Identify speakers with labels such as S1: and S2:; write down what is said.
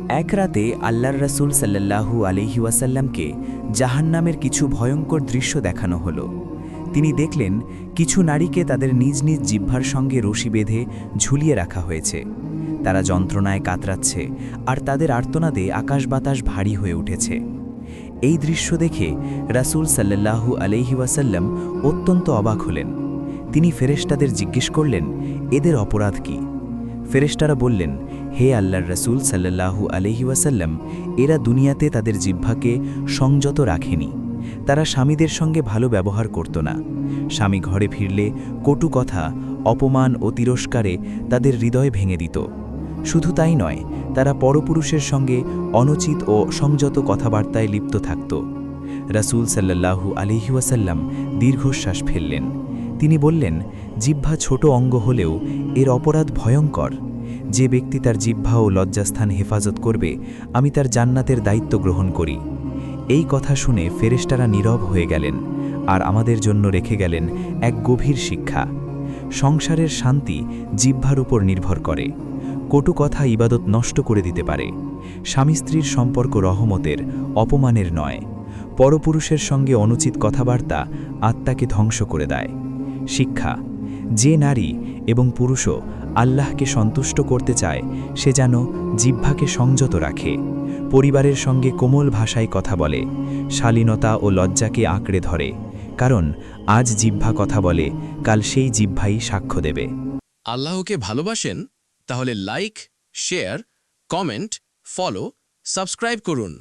S1: এক রাতে আল্লাহর রাসূল সাল্লাল্লাহু আলাইহি ওয়াসাল্লামকে জাহান্নামের কিছু ভয়ঙ্কর দৃশ্য দেখানো হলো। তিনি দেখলেন কিছু নারীকে তাদের নিজ নিজ জিহ্বার সঙ্গে রশি বেঁধে ঝুলিয়ে রাখা হয়েছে। তারা যন্ত্রণায় কাতরাচ্ছে আর তাদের আর্তনাদে আকাশ বাতাস ভারী হয়ে উঠেছে। এই দৃশ্য দেখে রাসূল সাল্লাল্লাহু আলাইহি ওয়াসাল্লাম অত্যন্ত অবাক হলেন। তিনি ফেরেশতাদের জিজ্ঞেস করলেন, এদের অপরাধ কি? ফেরেশতারা বললেন, হে আল্লাহর রাসূল সাল্লাল্লাহু আলাইহি ওয়াসাল্লাম, এরা দুনিয়াতে তাদের জিহ্বাকে সংযত রাখেনি। তারা স্বামীদের সঙ্গে ভালো ব্যবহার করত না। স্বামী ঘরে ফিরলে কটু কথা, অপমান ও তিরস্কারে তাদের হৃদয় ভেঙে দিত। শুধু তাই নয়, তারা পরপুরুষের সঙ্গে অনুচিত ও সংযত কথাবার্তায় লিপ্ত থাকত। রাসূল সাল্লাল্লাহু আলাইহি ওয়াসাল্লাম দীর্ঘশ্বাস ফেললেন। তিনি বললেন, জিহ্বা ছোট অঙ্গ হলেও এর অপরাধ ভয়ঙ্কর। যে ব্যক্তি তার জিহ্বা ও লজ্জাস্থান হেফাজত করবে, আমি তার জান্নাতের দায়িত্ব গ্রহণ করি। এই কথা শুনে ফেরেশতারা নীরব হয়ে গেলেন আর আমাদের জন্য রেখে গেলেন এক গভীর শিক্ষা। সংসারের শান্তি জিহ্বার উপর নির্ভর করে। কটু কথা ইবাদত নষ্ট করে দিতে পারে। স্বামী স্ত্রীর সম্পর্ক রহমতের, অপমানের নয়। পরপুরুষের সঙ্গে অনুচিত কথাবার্তা আত্মাকে ধ্বংস করে দেয়। শিক্ষা: যে নারী এবং পুরুষও আল্লাহকে সন্তুষ্ট করতে চায়, সে যেন জিহ্বাকে সংযত রাখে, পরিবারের সঙ্গে কোমল ভাষায় কথা বলে, শালীনতা ও লজ্জাকে আঁকড়ে ধরে। কারণ আজ জিহ্বা কথা বলে, কাল সেই জিহ্বাই সাক্ষ্য দেবে।
S2: আল্লাহকে ভালোবাসেন? তাহলে like, share, comment, follow, subscribe করুন।